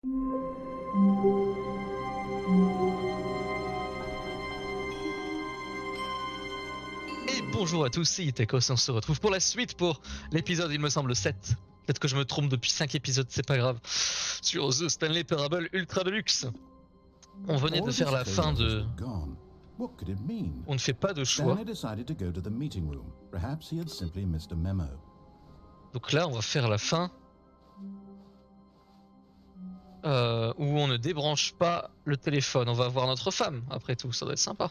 Et bonjour à tous, c'est Itekos et on se retrouve pour la suite pour l'épisode, il me semble, 7. Peut-être que je me trompe depuis 5 épisodes, c'est pas grave. Sur The Stanley Parable Ultra Deluxe. On venait de faire la fin de... On ne fait pas de choix. Donc là, on va faire la fin. Où on ne débranche pas le téléphone. On va voir notre femme, après tout, ça doit être sympa.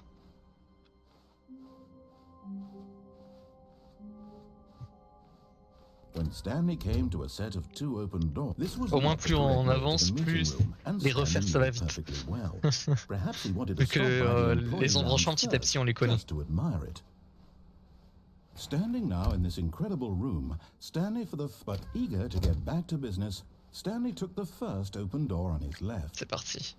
Au moins, plus on avance, plus les refaire ça va vite. Vu que les embranchements petit à petit on les connaît. Standing now in this incredible room, but eager to get back to business, Stanley took the first open door on his left. C'est parti.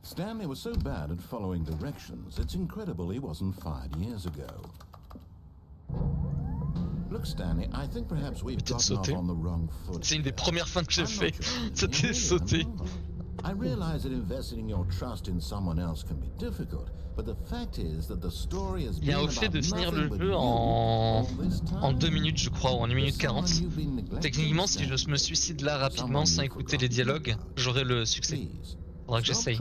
Stanley was so bad at following directions, it's incredible he wasn't fired years ago. Look, Stanley, I think perhaps we've gotten off on the wrong foot. C'est une des premières fins que j'ai fait. C'était sauter. I realize that investing your trust in someone else can be difficult, but the fact is that the story has Il y a un fait de finir le jeu en 2 minutes, je crois, ou en 1 minute 40. Techniquement, si je me suicide là rapidement sans écouter les dialogues, j'aurai le succès. Faudra que j'essaye.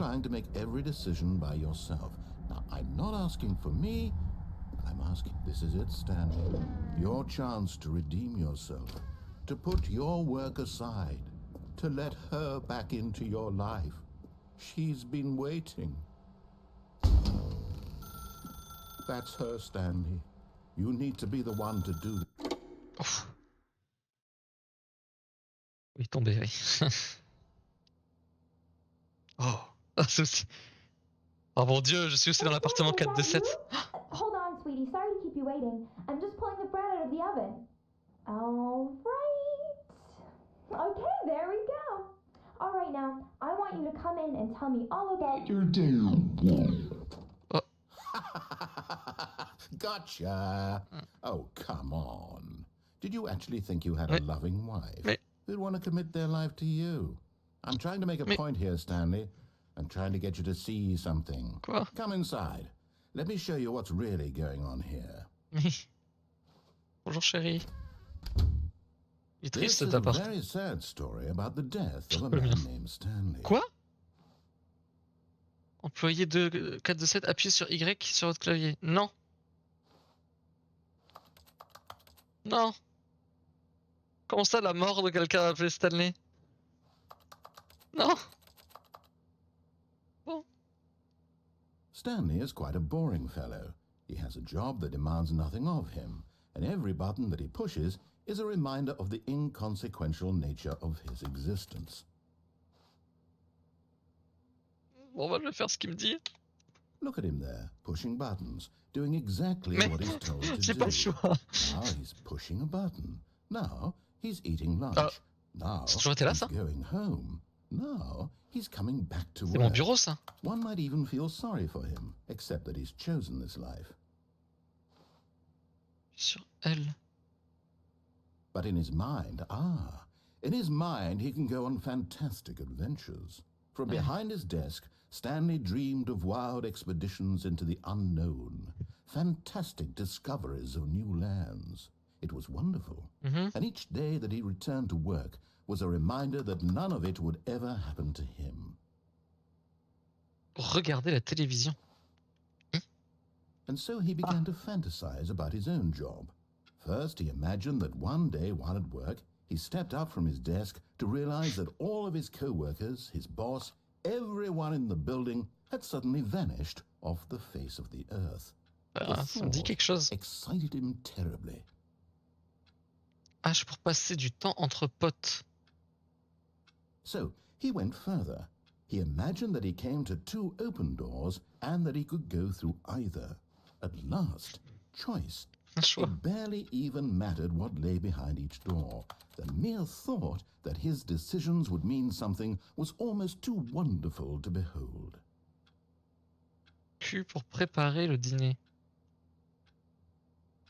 I'm asking, this is it, Stanley. Your chance to redeem yourself, to put your work aside, to let her back into your life. She's been waiting. That's her, Stanley. You need to be the one to do it. Ouf. Oui, tombé, oui. Oh, c'est aussi... Oh mon dieu, je suis aussi dans l'appartement 427. Hold on, sweetie. Sorry to keep you waiting. I'm just pulling the bread out of the oven. All right. Okay, there we go. All right, now, I want you to come in and tell me all about your day. Oh. Gotcha. Oh, come on. Did you actually think you had a loving wife who'd want to commit their life to you? I'm trying to make a point here, Stanley. I'm trying to get you to see something. Quoi? Come inside. Let me show you what's really going on here. Bonjour chérie. Il est triste This is cet a appart. very sad story about the death of a man named Stanley. Quoi? Employé de 427, appuyez sur Y sur votre clavier. Non. Non. Comment ça, la mort de quelqu'un appelé Stanley? Non. Bon. Stanley is quite a boring fellow. He has a job that demands nothing of him, and every button that he pushes is a reminder of the inconsequential nature of his existence. Bon, bah, je vais faire ce qu'il me dit. Look at him there, pushing buttons, doing exactly what he's told to J'ai do. pas le choix. Now he's pushing a button. Now he's eating lunch. Now ça a toujours été là, he's ça? going home. Now he's coming back to C'est mon work. bureau, ça. One might even feel sorry for him, except that he's chosen this life. Sur L. But in his mind, he can go on fantastic adventures. From behind his desk, Stanley dreamed of wild expeditions into the unknown, fantastic discoveries of new lands. It was wonderful. And each day that he returned to work was a reminder that none of it would ever happen to him. Regardez la télévision. And so he began to fantasize about his own job. First, he imagined that one day while at work, he stepped up from his desk to realize that all of his co-workers, his boss, everyone in the building had suddenly vanished off the face of the earth. Ça me dit quelque chose. Excited him terribly. Ah, je pour passer du temps entre potes. So he went further. He imagined that he came to 2 open doors and that he could go through either. At last, choice. It barely even mattered what lay behind each door. The mere thought that his decisions would mean something was almost too wonderful to behold. Q pour préparer le dîner.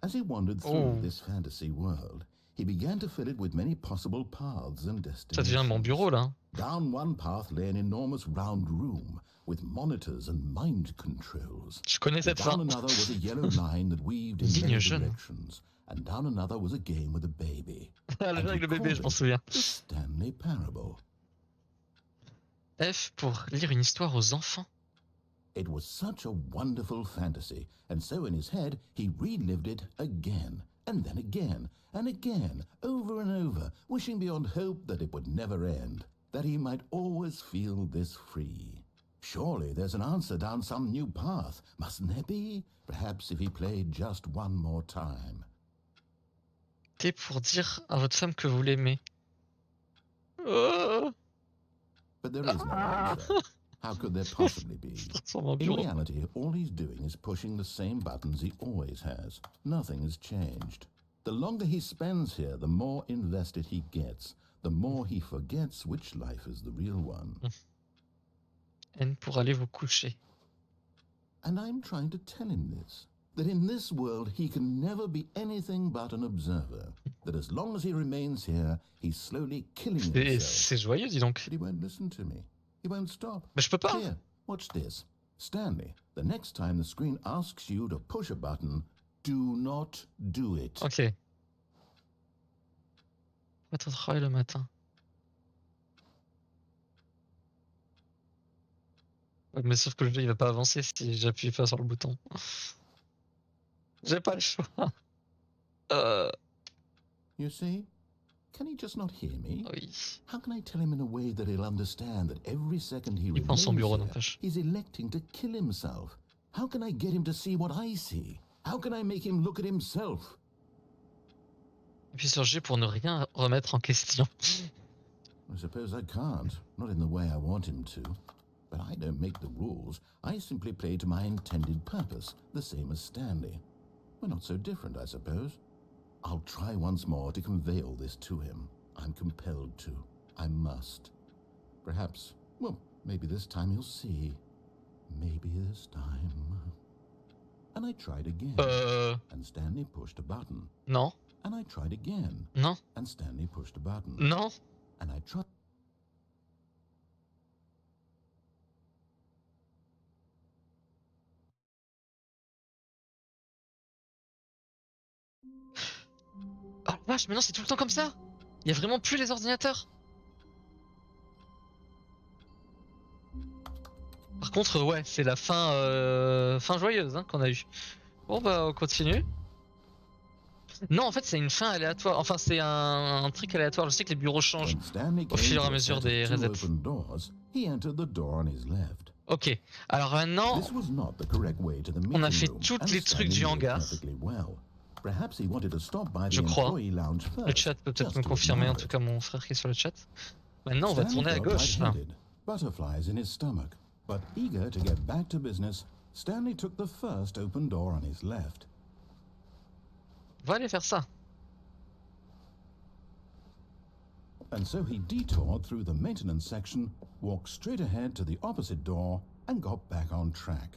As he wandered through this fantasy world, he began to fill it with many possible paths and Ça devient mon destinations. bureau là. Down one path lay an enormous round room with monitors and mind controls. Je connais cette Down fin. another was a yellow line that weaved in Ligne many jaune. directions, and down another was a game with a baby. Ah, le And jeu avec he le bébé, called je m'en it souviens. The Stanley Parable. F pour lire une histoire aux enfants. It was such a wonderful fantasy, and so in his head he relived it again, and then again, and again, over and over, wishing beyond hope that it would never end, that he might always feel this free. Surely there's an answer down some new path, mustn't there be? Perhaps if he played just one more time. T pour dire à votre femme que vous l'aimez. Oh, But there is no answer. How could there possibly be? je transforme en In bureau. reality, all he's doing is pushing the same buttons he always has. Nothing has changed. The longer he spends here, the more invested he gets, the more he forgets which life is the real one. N pour aller vous coucher. And I'm trying to tell him this, that in this world he can never be anything but an observer, that as long as he remains here, he's slowly killing himself. C'est joyeux, dis donc. But he won't listen to me. He won't stop. Mais je peux pas. Here, watch this. Stanley, the next time the screen asks you to push a button, do not do it. Ok. Pourquoi t'as travaillé le matin? Ouais, mais sauf que le jeu il va pas avancer si j'appuie pas sur le bouton. J'ai pas le choix. You see? Can he just not hear me? Oui. How can I tell him in a way that he'll understand that every second he Il prend son bureau, remains here, n'empêche. he's electing to kill himself? How can I get him to see what I see? How can I make him look at himself? Appuie sur G pour ne rien remettre en question. I suppose I can't, not in the way I want him to. But I don't make the rules. I simply play to my intended purpose, the same as Stanley. We're not so different, I suppose. I'll try once more to convey all this to him. I'm compelled to. I must. Perhaps, well, maybe this time he'll see. Maybe this time. And I tried again. Euh... And Stanley pushed a button. Non. And I tried again. Non. And Stanley pushed a button. Non. And I tried. Oh la vache, mais non, c'est tout le temps comme ça. Il y a vraiment plus les ordinateurs. Par contre, ouais, c'est la fin, fin joyeuse hein, qu'on a eue. Bon bah, on continue. Non, en fait, c'est une fin aléatoire. Enfin, c'est un truc aléatoire. Je sais que les bureaux changent When Stanley au fur et came à to a mesure set des of two resets. open doors, he entered the door on his left. Ok, alors maintenant, This was not the correct way to the on a meeting fait room, tous and les trucs Stanley du knew it hangar. perfectly well. Perhaps he wanted to stop by the Je crois. employee lounge first, Le chat peut peut-être just me to confirmer, en admire tout it. cas mon frère qui est sur le chat. Maintenant, on va Stanley tourner à felt gauche. là. lightheaded, butterflies in his stomach. But eager to get back to business, Stanley took the first open door on his left. On va aller faire ça. And so he detoured through the maintenance section, walked straight ahead to the opposite door, and got back on track.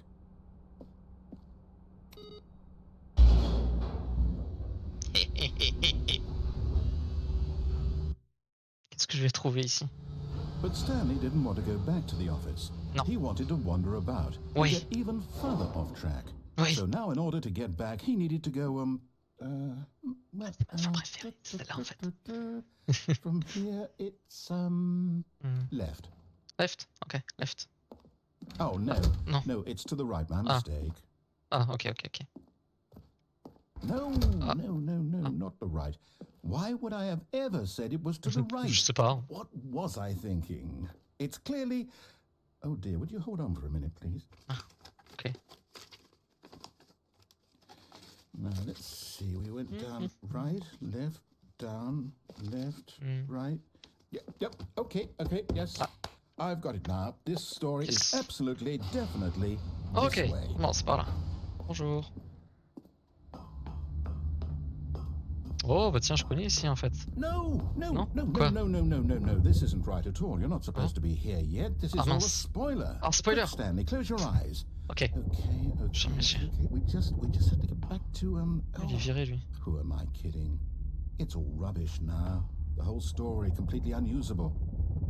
Qu'est-ce que je vais trouver ici? But Stanley didn't want to go back to the office. No. He wanted to wander about, Oui. get even further off track. Oui. So now in order to get back, he needed to go, Ma fin préférée, c'est celle-là en fait. from here, it's, left. Left? Ok, left. Oh, no. No. No, it's to the right, my Ah. mistake. Ah, ok, ok, ok. No, Ah. no, not the right. Why would I have ever said it was to the right? Je sais pas. What was I thinking? It's clearly... Oh dear, would you hold on for a minute, please? Ok. Now, let's see. We went down right, left, down, left, right. Yep, okay, yes. I've got it now. This story is Yes. absolutely, definitely Ok, this way. non, c'est pas là. Bonjour. Oh, bah tiens, je connais ici en fait. No. Quoi? No. This isn't right at all. You're not supposed to be here yet. This is all a mince. spoiler. Ah, spoiler. Look, Stanley, close your eyes. Ok. Okay. Monsieur. We just have to get back to Il est viré lui. Who am I kidding? It's all rubbish now. The whole story completely unusable.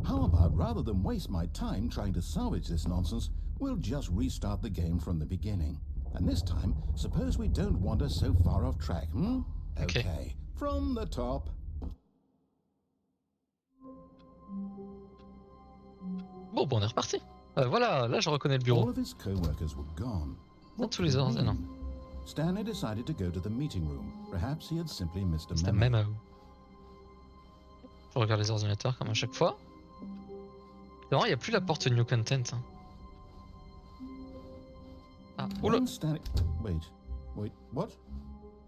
How about, rather than waste my time trying to salvage this nonsense, we'll just restart the game from the beginning. And this time, suppose we don't wander so far off track, hmm? Okay. From the top. Bon, on est reparti. Voilà, là je reconnais le All bureau. of his co-workers were gone. Dans What tous les could it ordres, non. mean? Stanley decided to go to the meeting room. Perhaps he had simply missed a C'est un memo. memo. Je regarde les ordinateurs comme à chaque fois. C'est vrai, il n'y a plus la porte New Content. Hein. Ah, oula. When Stanley... Wait, what?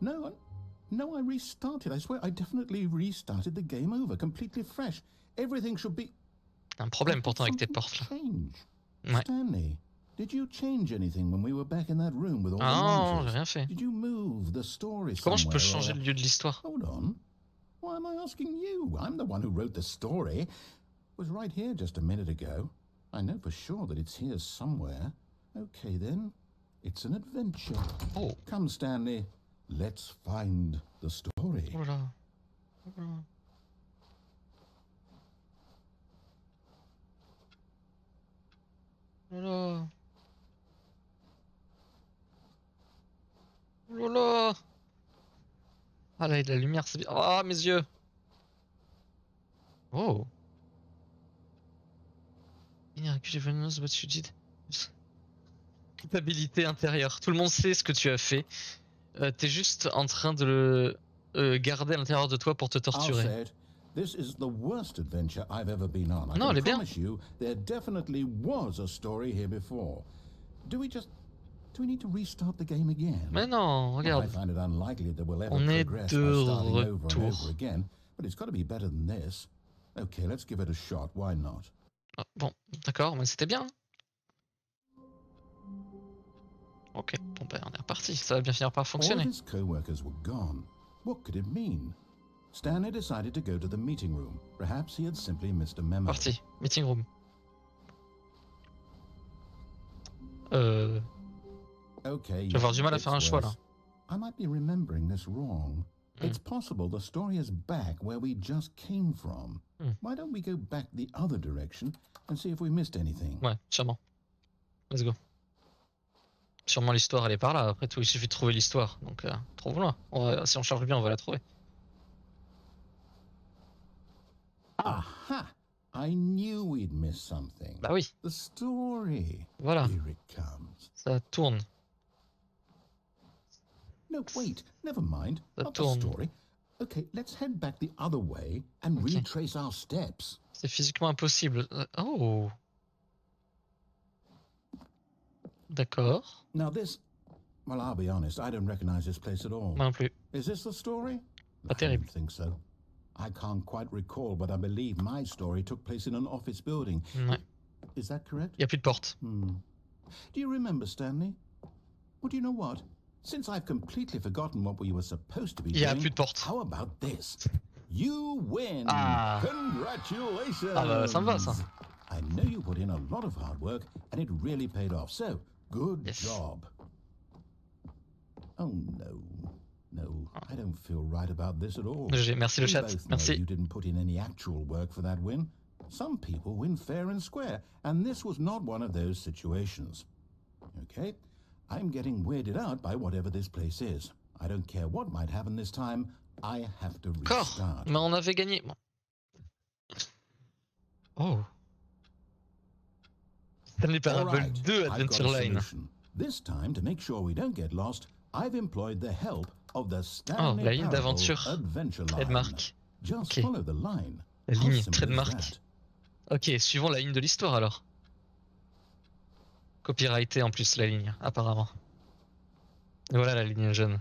No, I restarted. I swear I definitely restarted the game over, completely fresh. Everything should be... Un problème pourtant avec tes portes là. Change. Ouais. Stanley, did you change anything when we were back in that room with all the Ah non, monsters? j'ai rien fait. Did you move the story Comment je peux somewhere changer or- le lieu de l'histoire? Hold on. Why am I asking you? I'm the one who wrote the story. It was right here just a minute ago. I know for sure that it's here somewhere. Okay then. It's an adventure. Oh, Come, Stanley. Let's find the story. oh là là. Oh là là. Oh là là. Oh là là. Ah là, il y a de la lumière, c'est bien. Ah, mes yeux. Oh. J'ai knows what you did. Culpabilité intérieure. Tout le monde sait ce que tu as fait. T'es juste en train de le garder à l'intérieur de toi pour te I'll torturer. say it. This is the worst adventure I've ever been on. I Non, elle est can bien. promise you there definitely was a story here before. Do we need to restart the game again? Mais non, I regarde. find it unlikely that we'll ever On est progress de by starting over and retour. over again, but it's got to be better than this. Okay, let's give it a shot. Why not? Ah, bon, d'accord, mais c'était bien. Ok, bon ben on est reparti. Ça va bien finir par All of fonctionner. his co-workers were gone. What could it mean? Stanley decided to go to the meeting room. Perhaps he had simply missed a memo. Parti, meeting room. Okay, Je vais avoir du mal à it's faire un choix là. worse. I might be remembering this wrong. Hmm. It's possible the story is back where we just came from. Hmm. Why don't we go back the other direction and see if we missed anything? Ouais, sûrement. Let's go. Sûrement l'histoire elle est par là. Après tout, il suffit de trouver l'histoire. Donc trouvons-la. Si on charge bien, on va la trouver. Aha! I knew we'd miss something. Bah oui, The story. voilà. Here it comes. Ça tourne. No, wait. Never mind. The Not the dawn. story. Okay, let's head back the other way and Okay. retrace our steps. C'est physiquement impossible. Oh. D'accord. Now this... Well, I'll be honest. I don't recognize this place at all. Moi non plus. Is this the story? Pas I terrible. don't think so. I can't quite recall, but I believe my story took place in an office building. Ouais. Is that correct? Il n'y a plus de porte. Do you remember, Stanley? Well, do you know what? Since I've completely forgotten what we were supposed to be Il n'y a doing, plus de porte. how about this? You win! Ah. Congratulations! Ah bah ça me va ça. I know you put in a lot of hard work, and it really paid off. So, good Yes. job. Oh no, no, I don't feel right about this at all. Merci le We chat. both know Merci. you didn't put in any actual work for that win. Some people win fair and square, and this was not one of those situations. Okay, I'm getting weirded out by whatever this place is. I don't care what might happen this time. I have to Encore. restart. Mais on avait gagné. Bon. Oh. Stanley All Parable right, 2 I've got Adventure a Line. solution. This time, to make sure we don't get lost, I've employed the help of the Stanley la ligne Parable d'aventure. Adventure Line. Trademark. Just Ok. follow the line. La How ligne, simple is trademark. that? Ok, suivons la ligne de l'histoire alors. Copyrighté en plus la ligne, apparemment. Et voilà la ligne jaune.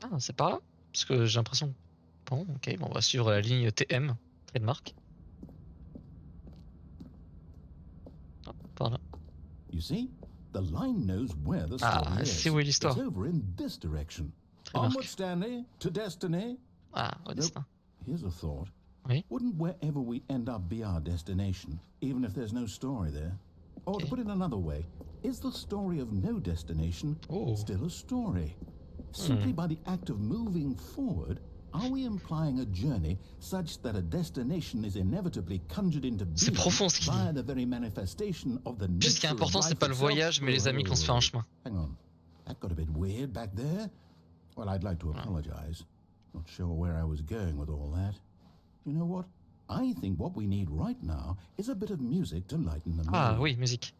Ah, c'est par là? Parce que j'ai l'impression... Bon, ok, bon, on va suivre la ligne TM, trademark. Ah, par là. You see, the line knows where the Ah, story is. c'est où est l'histoire. It's over in this direction. Trademark. Onward, Stanley, to destiny. Ah, au destin. Here's a thought. Oui. Wouldn't wherever we end up be our destination, even if there's no story there? Or to Okay. put it another way, is the story of no destination Oh. still a story? Simply by the act of moving forward, are we implying a journey such that a destination is inevitably conjured into C'est being profond ce qu'il by dit. the very manifestation of the Puis ce qui est nature of important, c'est life pas le itself? voyage, mais les amis qu'on se fait en chemin. Hang on, that got a bit weird back there. Well, I'd like to apologize. Not sure where I was going with all that. You know what? I think what we need right now is a bit of music to lighten the mood. Ah oui, musique.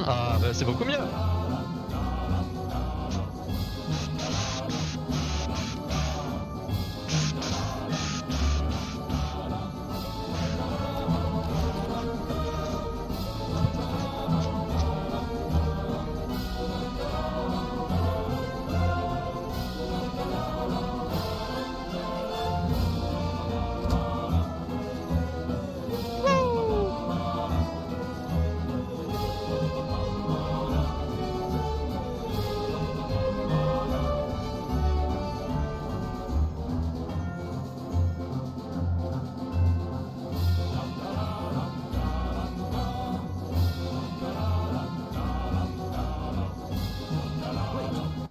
Ah bah c'est beaucoup mieux.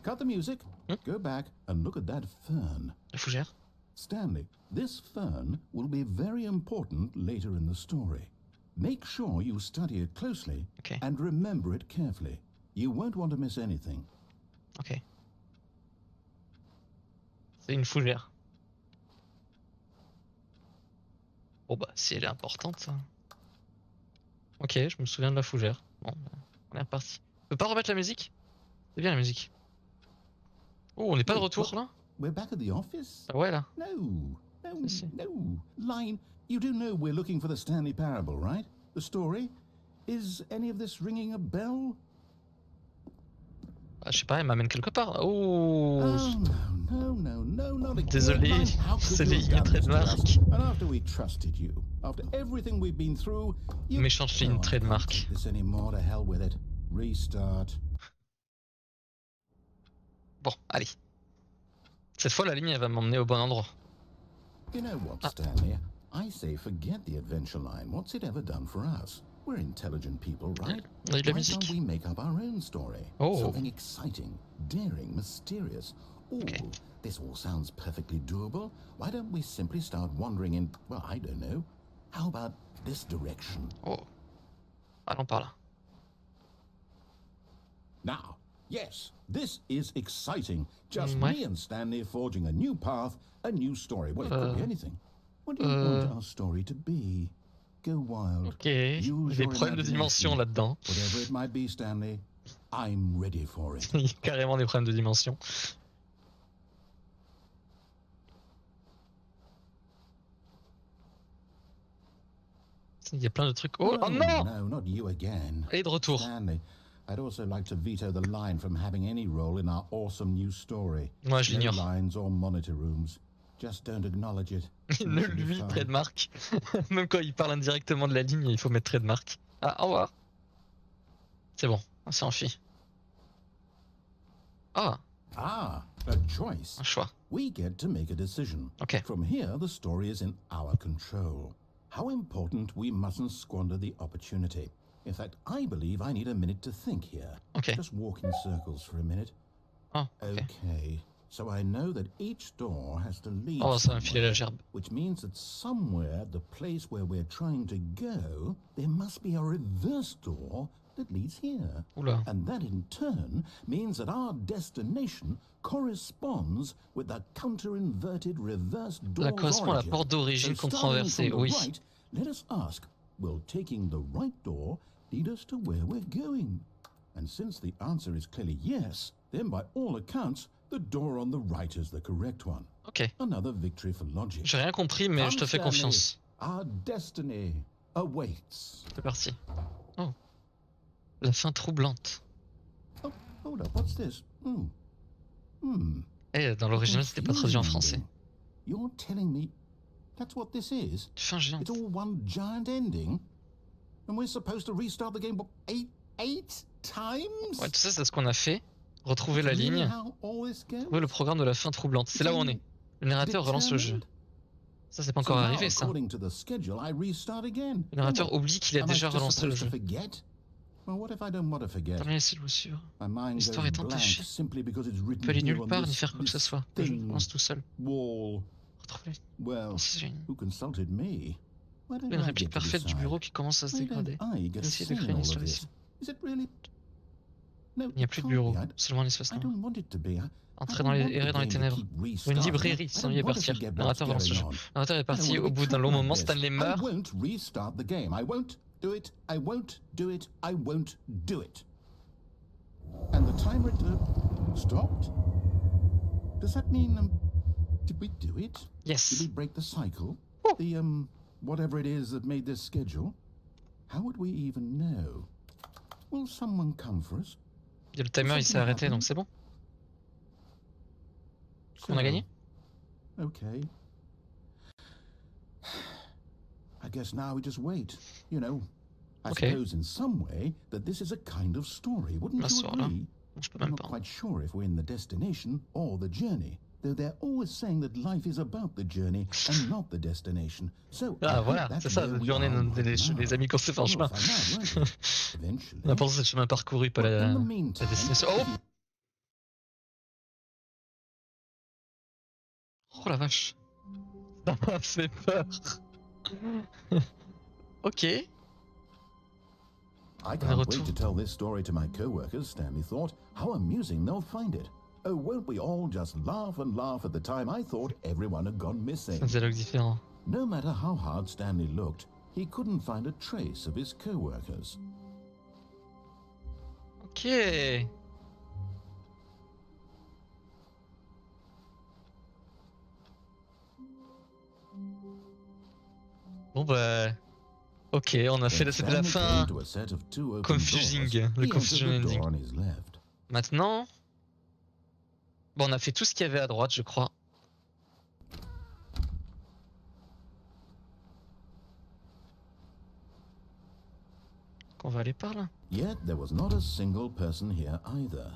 Cut the music, go back and look at that fern. La fougère. Stanley, this fern will be very important later in the story. Make sure you study it closely and remember it carefully. You won't want to miss anything. Ok. C'est une fougère. Bon bah si elle est importante. Ok, je me souviens de la fougère. Bon, on est reparti. Tu peux pas remettre la musique? C'est bien la musique. Oh, on n'est pas de retour là? We're back at the office? Ah ouais là. No. Line, you do know we're looking for the Stanley Parable, right? The story? Is any of this ringing a bell? Ah, je sais pas, elle m'amène quelque part. Oh, No, not again. Désolé, Line, how could c'est you les have done traits this de to us? marque. And after we trusted you, after everything we've been through, you... Méchante ligne I trait de can't marque. take this anymore, to hell with it. Restart. Bon, allez. Cette fois, la ligne, elle va m'emmener au bon endroit. You know what, Stanley? I say forget the adventure line. What's it ever done for us? We're intelligent people, right? On a de la Why can't musique. we make up our own story? Oh. Something exciting, daring, mysterious. Ooh, this all sounds perfectly doable. Why don't we simply start wandering in, well, I don't know. How about this direction? Oh. Allons par là. Now, yes, this is exciting. Just Ouais. me and Stanley forging a new path, a new story. Well, it could be anything. What do you want our story to be? Go wild. Ok, il y a des problèmes de dimension là-dedans. Whatever it might be, Stanley, I'm ready for it. Il y a carrément des problèmes de dimension. Il y a plein de trucs. Oh, oh non! No, not you again. Et de retour. Stanley, I'd also like to veto the line from having any role in our awesome new story. Moi, je No l'ignore. lines or monitor rooms. Just don't acknowledge it. Ne lui, trait de marque. Même quand il parle indirectement de la ligne, il faut mettre trait de marque. Ah, au revoir. C'est bon, on s'est enfui. Ah, Ah, a choice. un choix. We get to make a decision. Ok. From here, the story is in our control. How important we mustn't squander the opportunity. In fact, I believe I need a minute to think here. Ok. Just walk in circles for a minute. Ah, ok. Okay, so I know that each door has to lead Oh, ça va me filer la somewhere, gerbe. which means that somewhere, the place where we're trying to go, there must be a reverse door that leads here. Oula. And that in turn means that our destination corresponds with the counter-inverted reverse door's Ça correspond à la origin. porte d'origine So starting controversée, from the oui. right, let us ask, will taking the right door lead us to where we're going? And since the answer is clearly yes, then by all accounts, the door on the right is the correct one. Ok. Another victory for logic. J'ai rien compris, mais je te fais Stanley, confiance. Our destiny awaits. C'est parti. Oh. La fin troublante. Oh, hold up, what's this? Eh, dans l'original, c'était pas traduit en français. You're telling me that's what this is? Fin géante. It's all one giant ending? And we're supposed to restart the game what, eight times? Ouais, tu sais, c'est ce qu'on a fait. Retrouver la Really ligne. how all this goes? Trouver le programme de la fin troublante. C'est là où on est. Le narrateur relance le jeu. Ça, c'est pas encore So now, arrivé, ça. according to the schedule, I restart again. Le narrateur Then what? oublie qu'il a Am I déjà just relancé le supposed jeu. to forget? Well, what if I don't want to forget? T'en as laissé le suivre. My mind L'histoire goes est blank entachée. simply because it's On written peut aller here nulle on part ni this- faire quoi que ce this soit. Le jeu thing commence tout seul. wall. Retrouve-les. Well, C'est une who consulted me? Why don't I réplique get to parfaite du decide? bureau qui commence à se Why don't dégrader. I get a Essayez say de in créer une all of histoire this? ici. Is it really? No, Il n'y a plus de bureau, seulement un espace I noir. don't want it to be. Entrer dans les, errer dans les ténèbres. Ou une librairie, s'ennuyer partir. Le narrateur relance le jeu. Le narrateur est parti, au bout d'un long moment, Stanley meurt. I won't restart the game. I won't do it. I won't do it. I won't do it. And the timer stopped? Does that mean, did we do it? Yes. Did we break the cycle? Oh. The, whatever it is that made this schedule? How would we even know? Will someone come for us? Le timer il s'est arrêté donc c'est bon. On a gagné? Okay. I guess now we just wait. You know, I suppose in some way that this is a kind of story, wouldn't you agree? Je peux I'm même not pas. quite sure if we're in the destination or the journey, though they're always saying that life is about the journey and not the destination. So Ah voilà, c'est ça, la journée des amis qu'on s'est fait en chemin. On a pensé que c'est le chemin parcouru, pas la destination. Oh la vache. Ça m'a fait peur. Ok. I can't wait to tell this story to my co-workers, Stanley thought. How amusing they'll find it. Oh, won't we all just laugh and laugh at the time I thought everyone had gone missing. C'est un dialogue différent. No matter how hard Stanley looked, he couldn't find a trace of his co-workers. Ok. Bon bah... Ok, on a fait c'était la fin confusing, le confusion ending. Maintenant... Bon, on a fait tout ce qu'il y avait à droite, je crois. On va aller par là. Yet there was not a single person here either.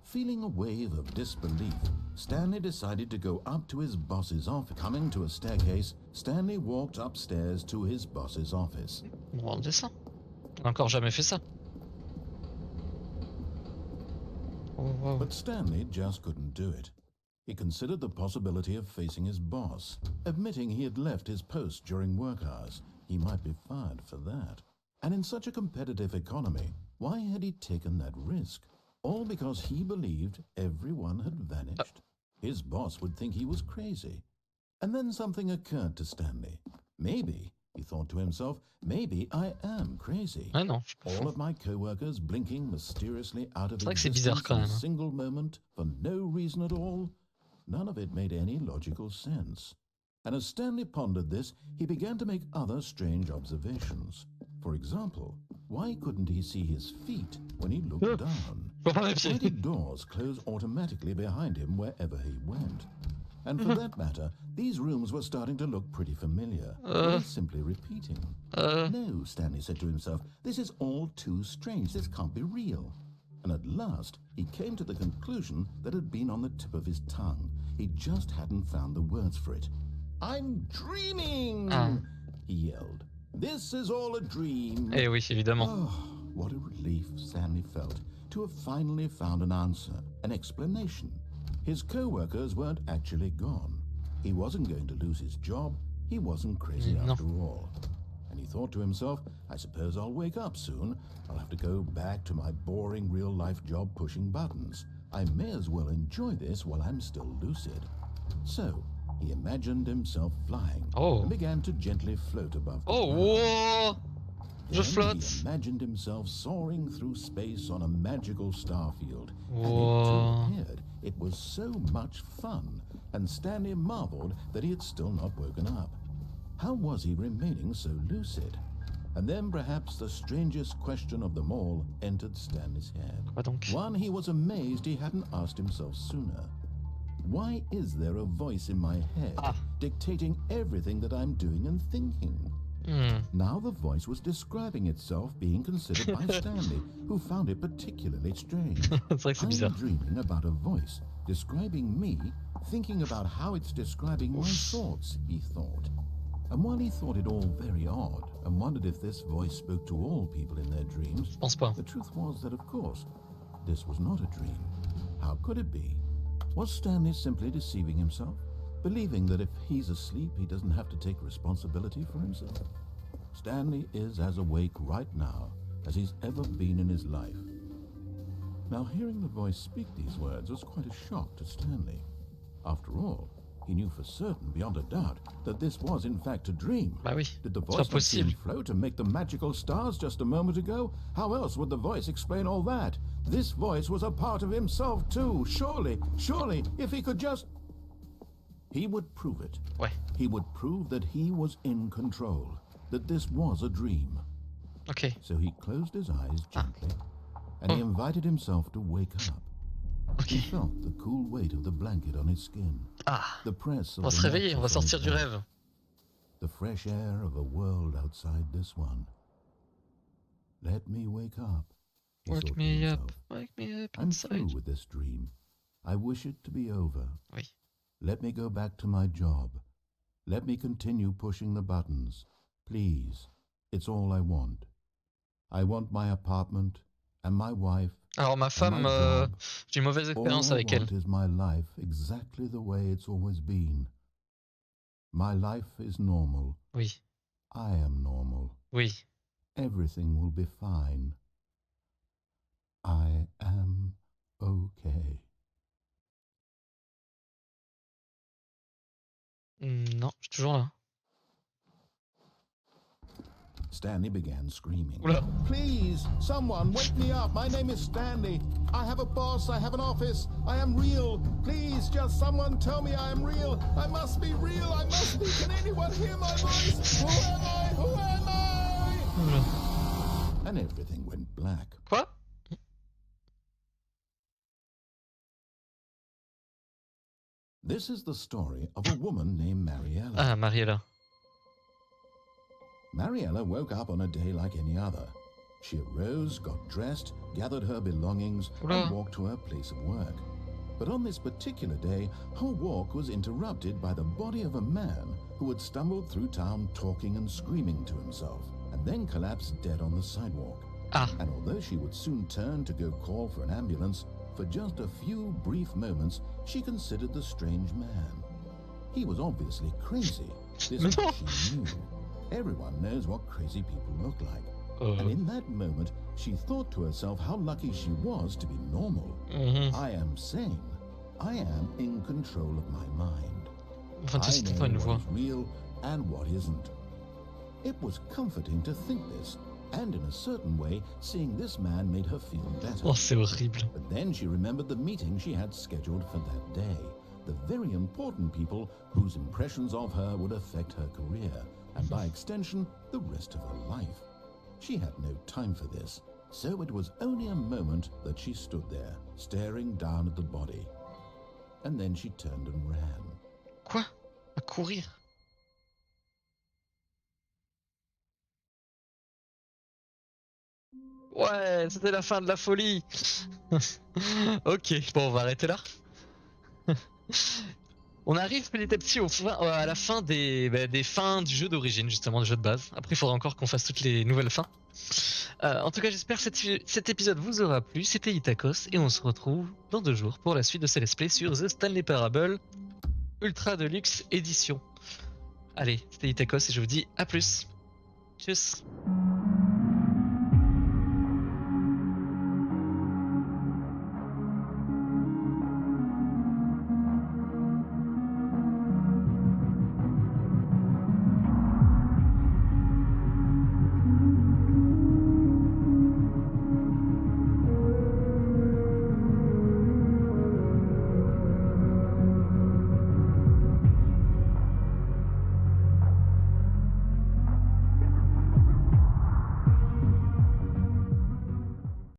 Feeling a wave of disbelief, Stanley decided to go up to his boss's office. Coming to a staircase, Stanley walked upstairs to his boss's office. On va descend. On n'a encore jamais fait ça. Oh, wow. But Stanley just couldn't do it. He considered the possibility of facing his boss, admitting he had left his post during work hours. He might be fired for that. And in such a competitive economy, why had he taken that risk? All because he believed everyone had vanished. His boss would think he was crazy. And then something occurred to Stanley. Maybe, he thought to himself, maybe I am crazy. Ah non, All of my co-workers blinking mysteriously out of existence in a single moment for no reason at all. None of it made any logical sense. And as Stanley pondered this, he began to make other strange observations. For example, why couldn't he see his feet when he looked down? Why did doors close automatically behind him wherever he went? And for that matter, these rooms were starting to look pretty familiar. Were they simply repeating? No, Stanley said to himself, this is all too strange. This can't be real. And at last, he came to the conclusion that had been on the tip of his tongue. He just hadn't found the words for it. I'm dreaming! He yelled. This is all a dream. Eh oui, évidemment. Oh, what a relief Stanley felt to have finally found an answer, an explanation. His co-workers weren't actually gone. He wasn't going to lose his job. He wasn't crazy after all. And he thought to himself, I suppose I'll wake up soon. I'll have to go back to my boring real-life job pushing buttons. I may as well enjoy this while I'm still lucid. So, he imagined himself flying and began to gently float above the ground. Whoa! Je flotte. He imagined himself soaring through space on a magical starfield. Whoa. And it, too, appeared. It was so much fun, and Stanley marveled that he had still not woken up. How was he remaining so lucid? And then perhaps the strangest question of them all entered Stanley's head. One he was amazed he hadn't asked himself sooner. Why is there a voice in my head dictating everything that I'm doing and thinking? Now the voice was describing itself being considered by Stanley, who found it particularly strange. I'm dreaming about a voice describing me, thinking about how it's describing my thoughts, he thought. And while he thought it all very odd, and wondered if this voice spoke to all people in their dreams. Je pense pas. The truth was that, of course, this was not a dream. How could it be? Was Stanley simply deceiving himself, believing that if he's asleep, he doesn't have to take responsibility for himself? Stanley is as awake right now as he's ever been in his life. Now, hearing the voice speak these words was quite a shock to Stanley. After all, he knew for certain, beyond a doubt, that this was in fact a dream. Bah oui, Did the c'est pas voice not see him possible. float and make the magical stars just a moment ago? How else would the voice explain all that? This voice was a part of himself too. Surely, if he could just... He would prove it. Ouais. He would prove that he was in control, that this was a dream. Ok. So he closed his eyes gently, and he invited himself to wake up. He Ok. felt the cool weight of the blanket on his skin, Ah. the press On of va the se réveiller, on va mattress on his sortir du back, rêve. the fresh air of a world outside this one. Let me wake up, he thought Wake to me up, himself. wake me up I'm through inside. with this dream. I wish it to be over. Oui. Let me go back to my job. Let me continue pushing the buttons. Please, it's all I want. I want my apartment and my wife. Alors ma femme, my job. j'ai une mauvaise All expérience I avec elle. want is my life exactly the way it's always been. My life is normal. Oui, I am normal. oui. Everything will be fine. I am okay. Non, je suis toujours là. Stanley began screaming. Oula. Please, someone, wake me up. My name is Stanley. I have a boss. I have an office. I am real. Please, just someone tell me I am real. I must be real. I must be. Can anyone hear my voice? Who am I? Who am I? Oula. And everything went black. Quoi? This is the story of a woman named Mariella. Ah, Mariella. Mariella woke up on a day like any other. She arose, got dressed, gathered her belongings, Oula. and walked to her place of work. But on this particular day, her walk was interrupted by the body of a man who had stumbled through town talking and screaming to himself, and then collapsed dead on the sidewalk. Ah. And although she would soon turn to go call for an ambulance, for just a few brief moments, she considered the strange man. He was obviously crazy. This Mais non. much she knew. Everyone knows what crazy people look like. And in that moment, she thought to herself how lucky she was to be normal. Mhm. I am sane. I am in control of my mind. Enfin, tu I sais know pas une voix. what is real and what isn't. It was comforting to think this, and in a certain way, seeing this man made her feel better. Oh, c'est horrible. But then she remembered the meeting she had scheduled for that day. The very important people whose impressions of her would affect her career, and by extension, the rest of her life. She had no time for this, so it was only a moment that she stood there, staring down at the body. And then she turned and ran. Quoi? À courir? Ouais, c'était la fin de la folie. Ok, bon, on va arrêter là. On arrive petit à petit à la fin des fins du jeu d'origine, justement, du jeu de base. Après, il faudra encore qu'on fasse toutes les nouvelles fins. En tout cas, j'espère que cet épisode vous aura plu. C'était Itakos et on se retrouve dans 2 jours pour la suite de ces let's play sur The Stanley Parable Ultra Deluxe édition. Allez, c'était Itakos et je vous dis à plus. Tchuss.